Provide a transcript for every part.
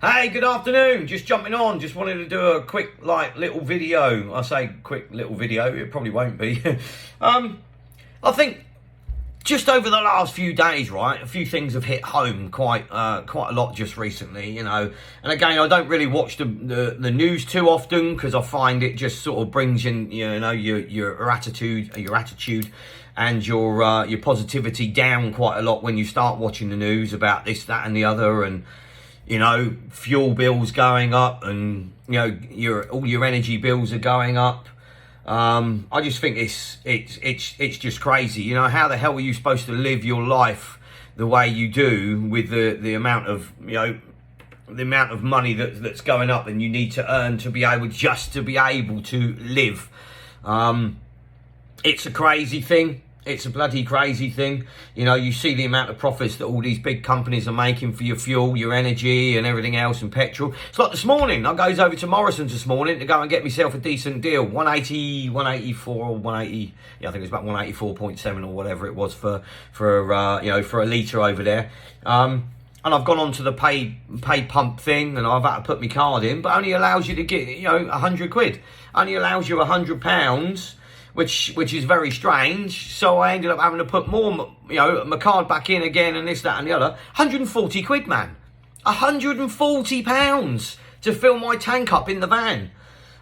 Hey, good afternoon. Just jumping on. Just wanted to do a quick, little video. I say quick little video. It probably won't be. I think just over the last few days, right, a few things have hit home quite a lot just recently, you know. And again, I don't really watch the news too often because I find it just sort of brings in, you know, your attitude and your positivity down quite a lot when you start watching the news about this, that, and the other, and you know, fuel bills going up, and you know, all your energy bills are going up. I just think it's just crazy. You know, how the hell are you supposed to live your life the way you do with the amount of, you know, the amount of money that's going up and you need to earn to be able to live? It's a crazy thing. It's a bloody crazy thing. You know, you see the amount of profits that all these big companies are making for your fuel, your energy and everything else, and petrol. It's like this morning, I goes over to Morrison's this morning to go and get myself a decent deal. 184 or 180, yeah, I think it was about 184.7 or whatever it was for you know, for a litre over there. And I've gone on to the pay pump thing, and I've had to put my card in, but only allows you to get, you know, 100 quid. Only allows you £100. Which is very strange. So I ended up having to put more, you know, my card back in again, and this, that, and the other. 140 quid, man. £140 to fill my tank up in the van.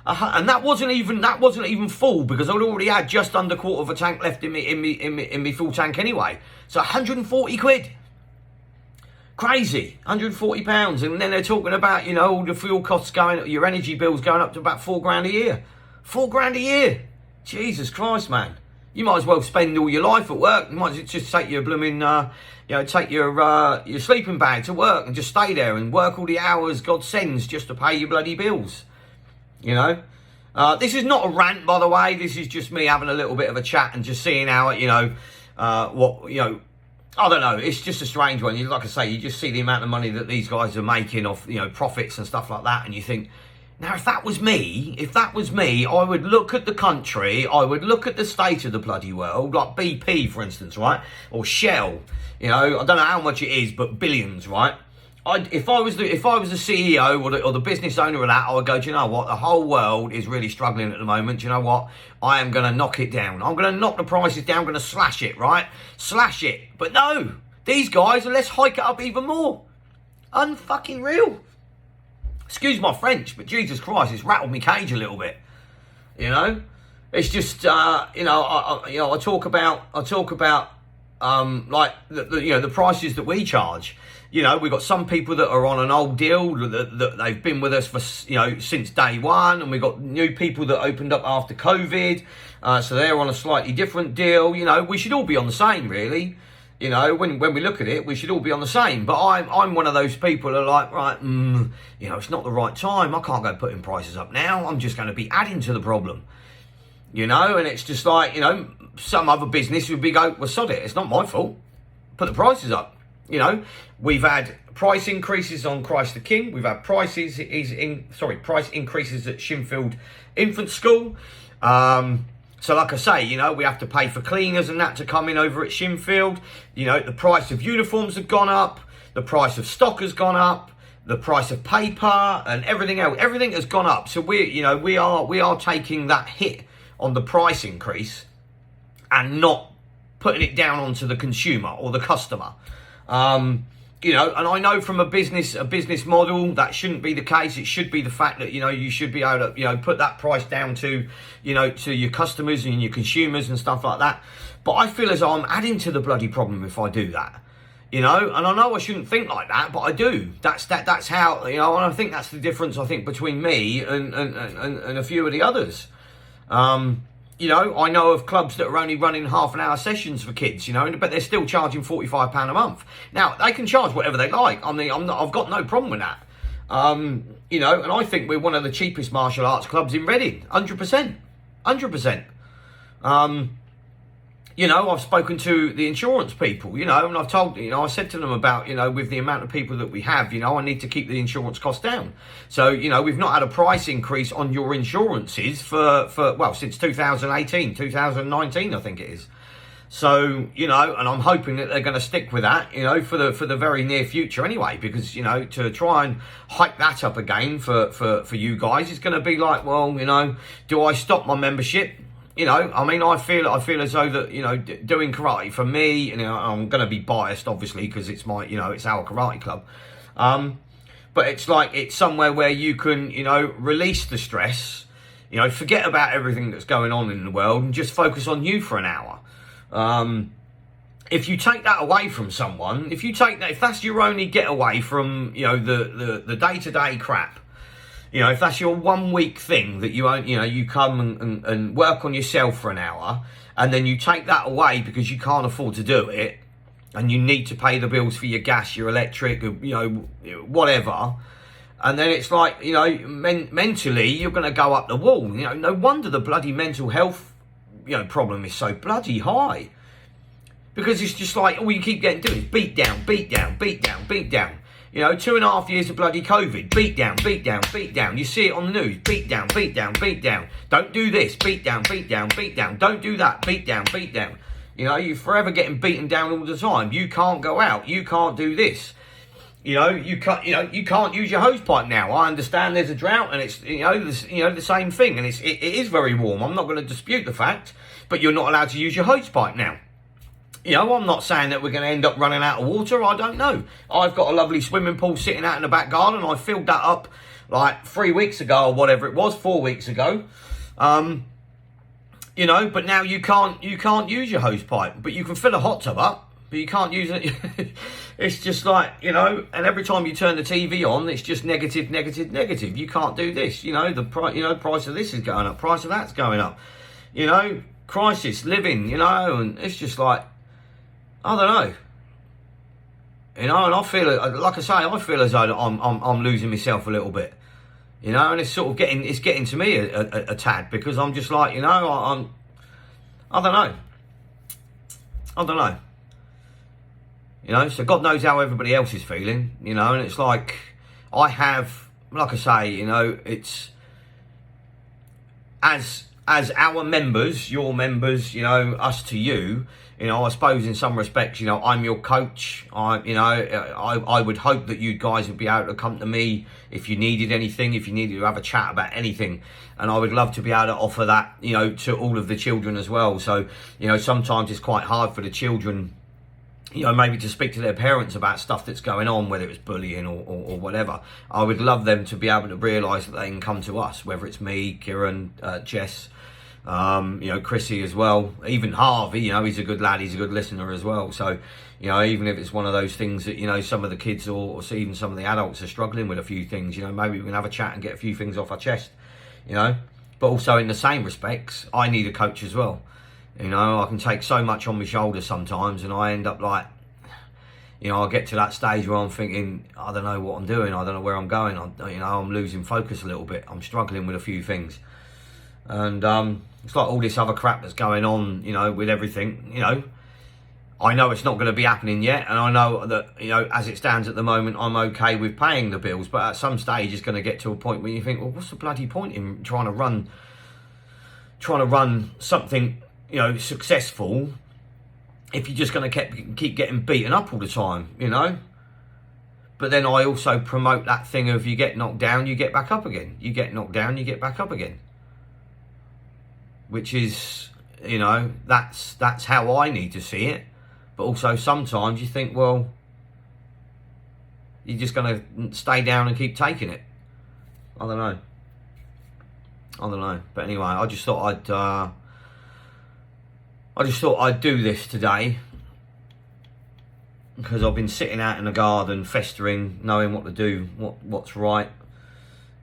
And that wasn't even full, because I'd already had just under quarter of a tank left in me full tank anyway. So 140 quid. Crazy. £140. And then they're talking about, you know, all the fuel costs going up, your energy bills going up to about £4,000 a year. £4,000 a year. Jesus Christ, man. You might as well spend all your life at work. You might as well just take your blooming, you know, take your sleeping bag to work and just stay there and work all the hours God sends just to pay your bloody bills. You know? This is not a rant, by the way. This is just me having a little bit of a chat and just seeing how, you know, what, you know, I don't know. It's just a strange one. Like I say, you just see the amount of money that these guys are making off, you know, profits and stuff like that, and you think, now, if that was me, I would look at the country, I would look at the state of the bloody world, like BP, for instance, right? Or Shell, you know, I don't know how much it is, but billions, right? If I was the CEO or the business owner of that, I would go, do you know what? The whole world is really struggling at the moment. Do you know what? I am going to knock it down. I'm going to knock the prices down. I'm going to slash it, right? Slash it. But no, these guys, let's hike it up even more. Unfucking real. Excuse my French, but Jesus Christ, it's rattled me cage a little bit. You know, it's just you know, I talk about like you know, the prices that we charge. You know, we've got some people that are on an old deal that they've been with us for, you know, since day one, and we've got new people that opened up after COVID, so they're on a slightly different deal. You know, we should all be on the same, really. You know, when we look at it, we should all be on the same. But I'm one of those people that are like, right, you know, it's not the right time. I can't go putting prices up now. I'm just going to be adding to the problem. You know, and it's just like, you know, some other business would be go, well, sod it. It's not my fault. Put the prices up. You know, we've had price increases on Christ the King. We've had price increases at Shinfield Infant School. So like I say, you know, we have to pay for cleaners and that to come in over at Shinfield. You know, the price of uniforms have gone up. The price of stock has gone up. The price of paper and everything else. Everything has gone up. So we are taking that hit on the price increase and not putting it down onto the consumer or the customer. You know, and I know from a business model that shouldn't be the case. It should be the fact that, you know, you should be able to, you know, put that price down to, you know, to your customers and your consumers and stuff like that. But I feel as though I'm adding to the bloody problem if I do that. You know, and I know I shouldn't think like that, but I do. That's how, you know, and I think that's the difference, I think, between me and a few of the others. You know, I know of clubs that are only running half an hour sessions for kids, you know, but they're still charging £45 a month. Now, they can charge whatever they like. I mean, I've got no problem with that. You know, and I think we're one of the cheapest martial arts clubs in Reading. 100%. 100%. You know, I've spoken to the insurance people, you know, and I've told, you know, I said to them about, you know, with the amount of people that we have, you know, I need to keep the insurance costs down. So, you know, we've not had a price increase on your insurances for well, since 2018, 2019, I think it is. So, you know, and I'm hoping that they're going to stick with that, you know, for the very near future anyway, because, you know, to try and hike that up again for you guys is going to be like, well, you know, do I stop my membership? You know, I mean, I feel as though that, you know, doing karate for me, and, you know, I'm going to be biased, obviously, because it's my, you know, it's our karate club. But it's like, it's somewhere where you can, you know, release the stress, you know, forget about everything that's going on in the world and just focus on you for an hour. If you take that away from someone, if that's your only getaway from, you know, the day-to-day crap, you know, if that's your 1 week thing that you come and work on yourself for an hour, and then you take that away because you can't afford to do it, and you need to pay the bills for your gas, your electric, you know, whatever, and then it's like, you know, mentally you're going to go up the wall. You know, no wonder the bloody mental health, you know, problem is so bloody high. Because it's just like, all you keep getting to is beat down, beat down, beat down, beat down. You know, 2.5 years of bloody COVID. Beat down, beat down, beat down. You see it on the news. Beat down, beat down, beat down. Don't do this. Beat down, beat down, beat down. Don't do that. Beat down, beat down. You know, you're forever getting beaten down all the time. You can't go out. You can't do this. You know, you can't use your hose pipe now. I understand there's a drought, and it's, the same thing, and it is very warm. I'm not going to dispute the fact, but you're not allowed to use your hose pipe now. You know, I'm not saying that we're going to end up running out of water. I don't know. I've got a lovely swimming pool sitting out in the back garden. I filled that up like 3 weeks ago or whatever it was, 4 weeks ago. You know, but now you can't use your hose pipe, but you can fill a hot tub up, but you can't use it. It's just like, you know, and every time you turn the TV on, it's just negative, negative, negative. You can't do this. You know, the price of this is going up, price of that's going up. You know, crisis, living, you know, and it's just like, I don't know, you know, and I feel, like I say, I feel as though I'm losing myself a little bit, you know, and it's sort of getting to me a tad, because I'm just like, you know, I don't know, you know, so God knows how everybody else is feeling, you know, and it's like, I have, like I say, you know, it's, as our members, your members, you know, us to you, you know, I suppose in some respects, you know, I'm your coach. I would hope that you guys would be able to come to me if you needed anything, if you needed to have a chat about anything. And I would love to be able to offer that, you know, to all of the children as well. So, you know, sometimes it's quite hard for the children, you know, maybe to speak to their parents about stuff that's going on, whether it's bullying or whatever. I would love them to be able to realise that they can come to us, whether it's me, Kieran, Jess, you know, Chrissy as well, even Harvey, you know, he's a good lad, he's a good listener as well. So, you know, even if it's one of those things that, you know, some of the kids or even some of the adults are struggling with a few things, you know, maybe we can have a chat and get a few things off our chest, you know. But also in the same respects, I need a coach as well. You know, I can take so much on my shoulders sometimes, and I end up like, you know, I get to that stage where I'm thinking, I don't know what I'm doing, I don't know where I'm going, you know, I'm losing focus a little bit, I'm struggling with a few things. And it's like all this other crap that's going on, you know, with everything, you know. I know it's not going to be happening yet, and I know that, you know, as it stands at the moment, I'm okay with paying the bills, but at some stage it's going to get to a point where you think, well, what's the bloody point in trying to run something, you know, successful, if you're just going to keep getting beaten up all the time, you know. But then I also promote that thing of, you get knocked down, you get back up again. You get knocked down, you get back up again. Which is, you know, that's how I need to see it. But also sometimes you think, well, you're just going to stay down and keep taking it. I don't know. But anyway, I just thought I'd do this today, because I've been sitting out in the garden, festering, knowing what to do, what's right.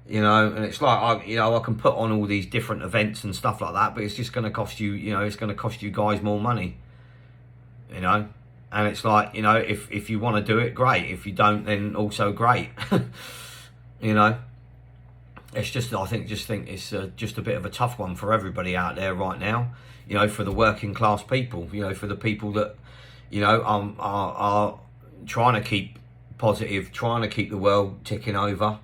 You know, and it's like, I can put on all these different events and stuff like that, but it's just going to cost you, you know, it's going to cost you guys more money, you know. And it's like, you know, if you want to do it, great. If you don't, then also great. You know, it's just, I think it's just a bit of a tough one for everybody out there right now, you know, for the working class people, you know, for the people that, you know, are trying to keep positive, trying to keep the world ticking over.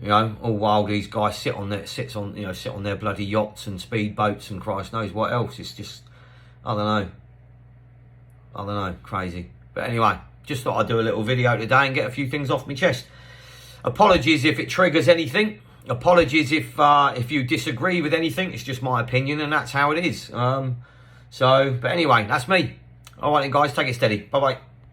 You know, all while these guys sit on their bloody yachts and speedboats and Christ knows what else. It's just, I don't know. Crazy. But anyway, just thought I'd do a little video today and get a few things off my chest. Apologies if it triggers anything. Apologies if you disagree with anything. It's just my opinion, and that's how it is. But anyway, that's me. All right, then, guys, take it steady. Bye-bye.